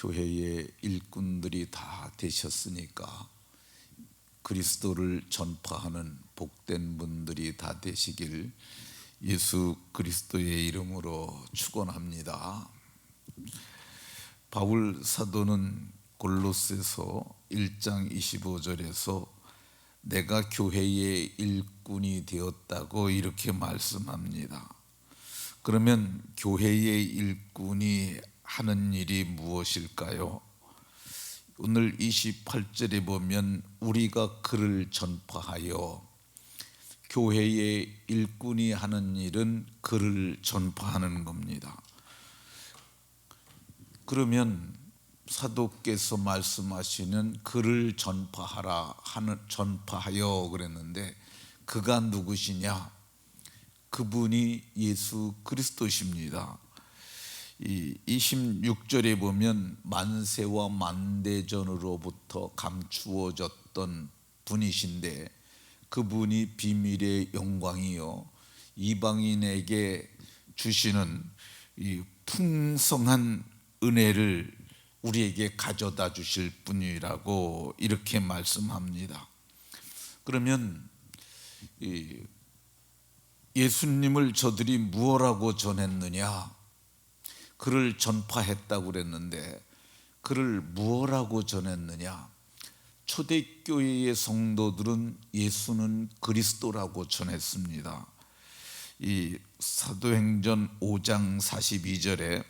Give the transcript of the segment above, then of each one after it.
교회의 일꾼들이 다 되셨으니까 그리스도를 전파하는 복된 분들이 다 되시길 예수 그리스도의 이름으로 축원합니다. 바울 사도는 골로새서 1장 25절에서 내가 교회의 일꾼이 되었다고 이렇게 말씀합니다. 그러면 교회의 일꾼이 하는 일이 무엇일까요? 오늘 28절에 보면 우리가 그를 전파하여, 교회의 일꾼이 하는 일은 그를 전파하는 겁니다. 그러면 사도께서 말씀하시는 그를 전파하라 하는, 전파하여 그랬는데 그가 누구시냐? 그분이 예수 그리스도십니다. 이 26절에 보면 만세와 만대전으로부터 감추어졌던 분이신데 그분이 비밀의 영광이요 이방인에게 주시는 이 풍성한 은혜를 우리에게 가져다 주실 분이라고 이렇게 말씀합니다. 그러면 예수님을 저들이 무엇라고 전했느냐? 그를 전파했다고 그랬는데 그를 무엇라고 전했느냐? 초대교회의 성도들은 예수는 그리스도라고 전했습니다. 이 사도행전 5장 42절에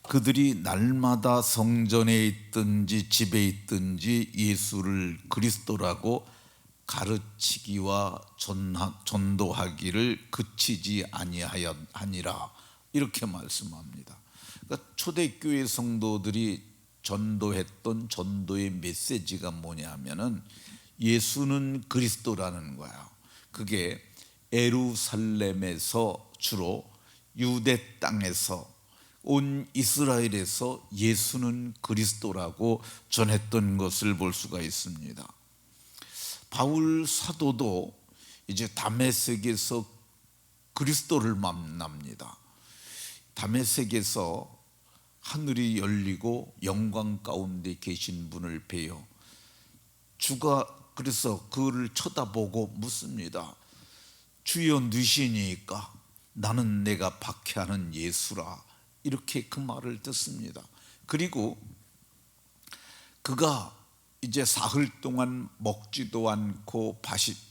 그들이 날마다 성전에 있든지 집에 있든지 예수를 그리스도라고 가르치기와 전도하기를 그치지 아니하니라 이렇게 말씀합니다. 그러니까 초대교회 성도들이 전도했던 전도의 메시지가 뭐냐면은 예수는 그리스도라는 거야. 그게 예루살렘에서 주로 유대 땅에서 온 이스라엘에서 예수는 그리스도라고 전했던 것을 볼 수가 있습니다. 바울 사도도 이제 다메섹에서 그리스도를 만납니다. 다메섹에서 하늘이 열리고 영광 가운데 계신 분을 뵈요. 주가 그래서 그를 쳐다보고 묻습니다. 주여 누시니까? 나는 내가 박해하는 예수라. 이렇게 그 말을 듣습니다. 그리고 그가 이제 사흘 동안 먹지도 않고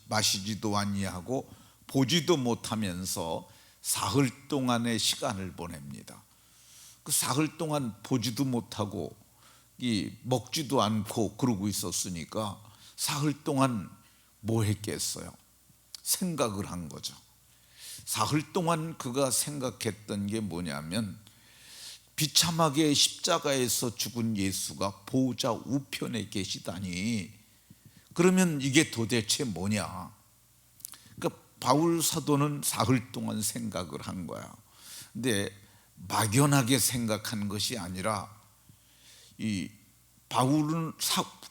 마시지도 아니하고 보지도 못하면서 사흘 동안의 시간을 보냅니다. 그 사흘 동안 보지도 못하고 먹지도 않고 그러고 있었으니까 사흘 동안 뭐 했겠어요? 생각을 한 거죠. 사흘 동안 그가 생각했던 게 뭐냐면 비참하게 십자가에서 죽은 예수가 보좌 우편에 계시다니, 그러면 이게 도대체 뭐냐? 그러니까 바울 사도는 사흘 동안 생각을 한 거야. 근데 막연하게 생각한 것이 아니라 이 바울은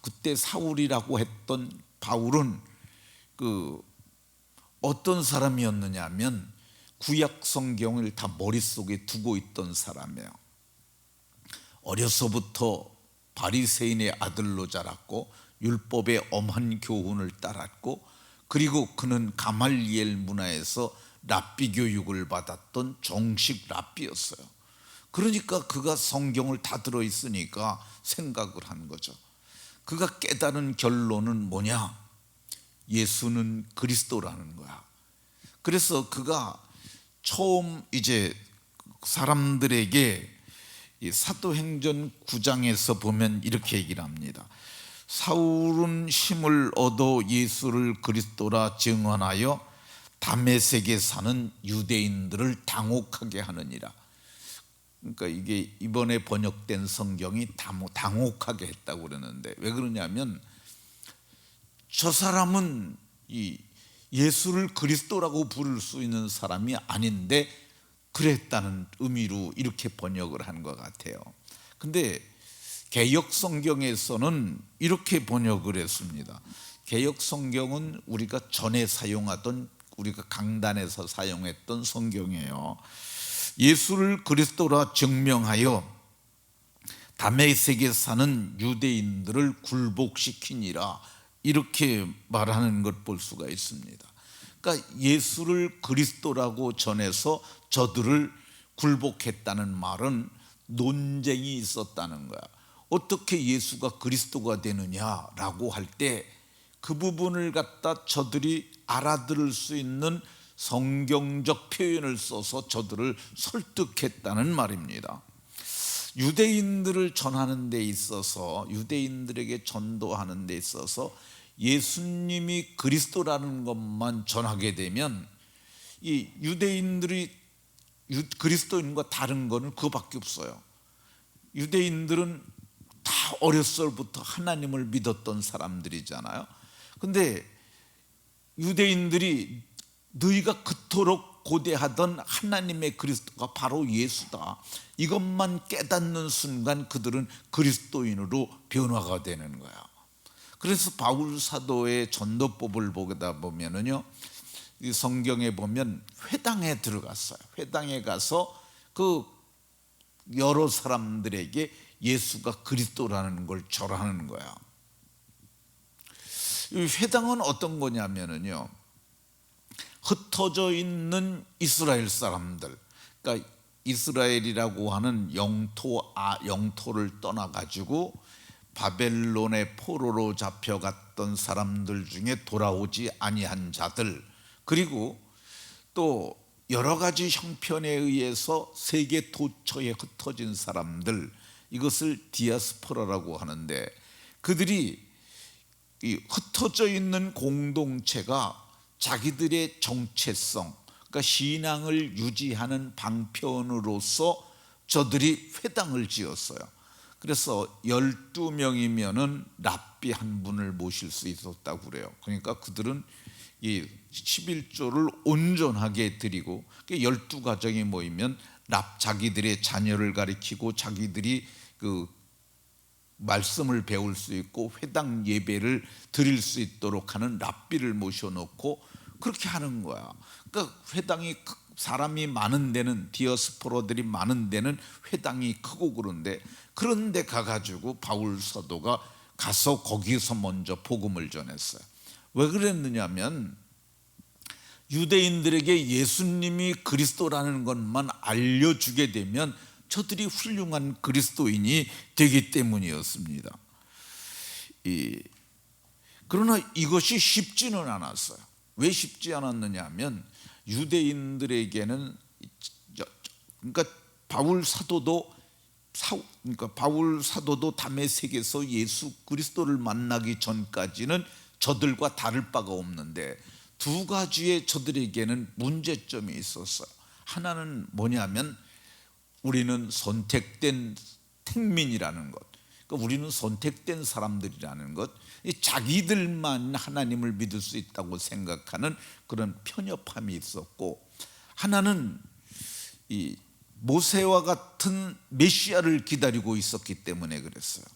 그때 사울이라고 했던 바울은 그 어떤 사람이었느냐면 구약 성경을 다 머릿속에 두고 있던 사람이에요. 어려서부터 바리새인의 아들로 자랐고 율법의 엄한 교훈을 따랐고 그리고 그는 가말리엘 문화에서 랍비 교육을 받았던 정식 랍비였어요. 그러니까 그가 성경을 다 들어있으니까 생각을 한 거죠. 그가 깨달은 결론은 뭐냐? 예수는 그리스도라는 거야. 그래서 그가 처음 이제 사람들에게 이 사도행전 9장에서 보면 이렇게 얘기를 합니다. 사울은 힘을 얻어 예수를 그리스도라 증언하여 다메섹에 사는 유대인들을 당혹하게 하느니라. 그러니까 이게 이번에 번역된 성경이 당혹하게 했다고 그러는데 왜 그러냐면 저 사람은 이 예수를 그리스도라고 부를 수 있는 사람이 아닌데 그랬다는 의미로 이렇게 번역을 한 것 같아요. 근데 개역 성경에서는 이렇게 번역을 했습니다. 개역 성경은 우리가 전에 사용하던, 우리가 강단에서 사용했던 성경이에요. 예수를 그리스도라 증명하여 다메섹에 사는 유대인들을 굴복시키니라, 이렇게 말하는 것 볼 수가 있습니다. 그러니까 예수를 그리스도라고 전해서 저들을 굴복했다는 말은 논쟁이 있었다는 거야. 어떻게 예수가 그리스도가 되느냐라고 할 때 그 부분을 갖다 저들이 알아들을 수 있는 성경적 표현을 써서 저들을 설득했다는 말입니다. 유대인들을 전하는 데 있어서, 유대인들에게 전도하는 데 있어서 예수님이 그리스도라는 것만 전하게 되면 이 유대인들이 그리스도인과 다른 거는 그거밖에 없어요. 유대인들은 다 어렸을부터 하나님을 믿었던 사람들이잖아요. 근데 유대인들이 너희가 그토록 고대하던 하나님의 그리스도가 바로 예수다, 이것만 깨닫는 순간 그들은 그리스도인으로 변화가 되는 거야. 그래서 바울 사도의 전도법을 보다 보면은요, 이 성경에 보면 회당에 들어갔어요. 회당에 가서 그 여러 사람들에게 예수가 그리스도라는 걸 절하는 거야. 이 회당은 어떤 거냐면은요, 흩어져 있는 이스라엘 사람들, 그러니까 이스라엘이라고 하는 영토를 떠나가지고 바벨론의 포로로 잡혀갔던 사람들 중에 돌아오지 아니한 자들, 그리고 또 여러 가지 형편에 의해서 세계 도처에 흩어진 사람들, 이것을 디아스포라라고 하는데, 그들이 이 흩어져 있는 공동체가 자기들의 정체성, 그러니까 신앙을 유지하는 방편으로서 저들이 회당을 지었어요. 그래서 12명이면은 랍비 한 분을 모실 수 있었다고 그래요. 그러니까 그들은 이 11조를 온전하게 드리고, 12가정이 모이면 자기들의 자녀를 가리키고 자기들이 그 말씀을 배울 수 있고 회당 예배를 드릴 수 있도록 하는 랍비를 모셔놓고 그렇게 하는 거야. 그러니까 회당이 사람이 많은 데는, 디아스포라들이 많은 데는 회당이 크고 그런데 가가지고 바울 사도가 가서 거기서 먼저 복음을 전했어요. 왜 그랬느냐면 유대인들에게 예수님이 그리스도라는 것만 알려주게 되면 저들이 훌륭한 그리스도인이 되기 때문이었습니다. 그러나 이것이 쉽지는 않았어요. 왜 쉽지 않았느냐 하면 유대인들에게는, 그러니까 바울 사도도 다메섹에서 예수 그리스도를 만나기 전까지는 저들과 다를 바가 없는데 두 가지의 저들에게는 문제점이 있었어요. 하나는 뭐냐면 우리는 선택된 택민이라는 것, 그러니까 우리는 선택된 사람들이라는 것, 자기들만 하나님을 믿을 수 있다고 생각하는 그런 편협함이 있었고, 하나는 이 모세와 같은 메시아를 기다리고 있었기 때문에 그랬어요.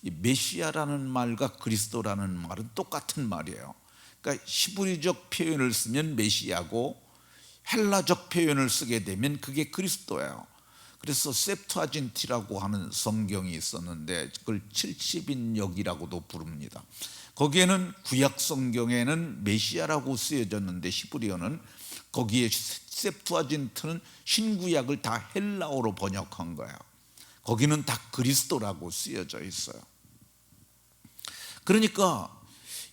이 메시아라는 말과 그리스도라는 말은 똑같은 말이에요. 그러니까 히브리적 표현을 쓰면 메시아고 헬라적 표현을 쓰게 되면 그게 그리스도예요. 그래서 셉투아진티라고 하는 성경이 있었는데 그걸 70인역이라고도 부릅니다. 거기에는 구약 성경에는 메시아라고 쓰여졌는데 히브리어는, 거기에 셉투아진트는 신구약을 다 헬라어로 번역한 거예요. 거기는 다 그리스도라고 쓰여져 있어요. 그러니까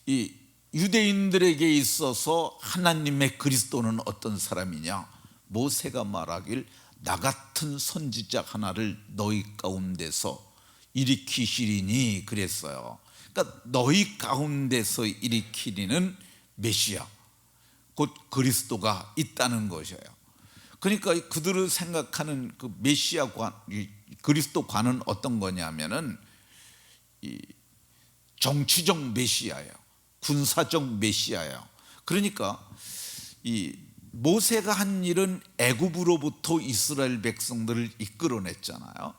이 유대인들에게 있어서 하나님의 그리스도는 어떤 사람이냐, 모세가 말하길 나 같은 선지자 하나를 너희 가운데서 일으키시리니 그랬어요. 그러니까 너희 가운데서 일으키리는 메시아, 곧 그리스도가 있다는 것이에요. 그러니까 그들을 생각하는 그 메시아관, 그리스도관은 어떤 거냐면은 이 정치적 메시아예요. 군사적 메시아예요. 그러니까 이 모세가 한 일은 애굽으로부터 이스라엘 백성들을 이끌어냈잖아요.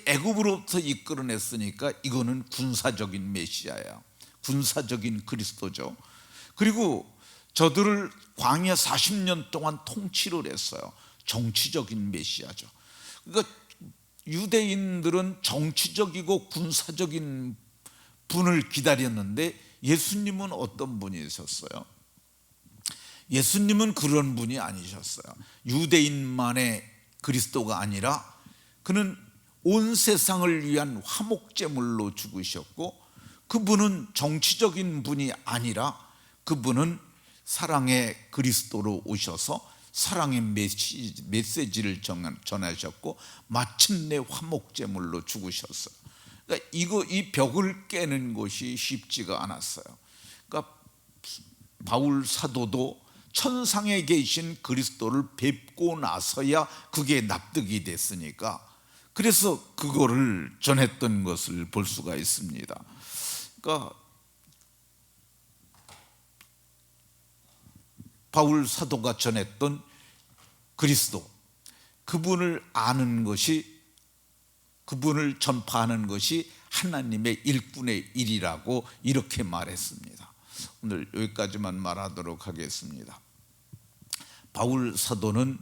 애굽으로부터 이끌어냈으니까 이거는 군사적인 메시아예요. 군사적인 그리스도죠. 그리고 저들을 광야 40년 동안 통치를 했어요. 정치적인 메시아죠. 그러니까 유대인들은 정치적이고 군사적인 분을 기다렸는데 예수님은 어떤 분이셨어요? 예수님은 그런 분이 아니셨어요. 유대인만의 그리스도가 아니라 그는 온 세상을 위한 화목제물로 죽으셨고, 그분은 정치적인 분이 아니라 그분은 사랑의 그리스도로 오셔서 사랑의 메시지를 전하셨고 마침내 화목제물로 죽으셨어요. 그러니까 이 벽을 깨는 것이 쉽지가 않았어요. 그러니까 바울 사도도 천상에 계신 그리스도를 뵙고 나서야 그게 납득이 됐으니까, 그래서 그거를 전했던 것을 볼 수가 있습니다. 그러니까 바울 사도가 전했던 그리스도, 그분을 아는 것이, 그분을 전파하는 것이 하나님의 일꾼의 일이라고 이렇게 말했습니다. 오늘 여기까지만 말하도록 하겠습니다. 바울 사도는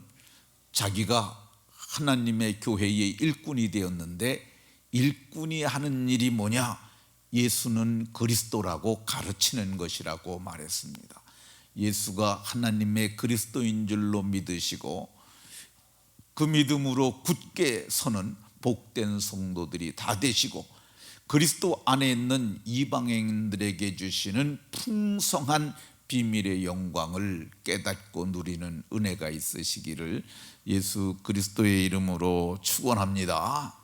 자기가 하나님의 교회의 일꾼이 되었는데, 일꾼이 하는 일이 뭐냐? 예수는 그리스도라고 가르치는 것이라고 말했습니다. 예수가 하나님의 그리스도인 줄로 믿으시고 그 믿음으로 굳게 서는 복된 성도들이 다 되시고, 그리스도 안에 있는 이방인들에게 주시는 풍성한 비밀의 영광을 깨닫고 누리는 은혜가 있으시기를 예수 그리스도의 이름으로 축원합니다.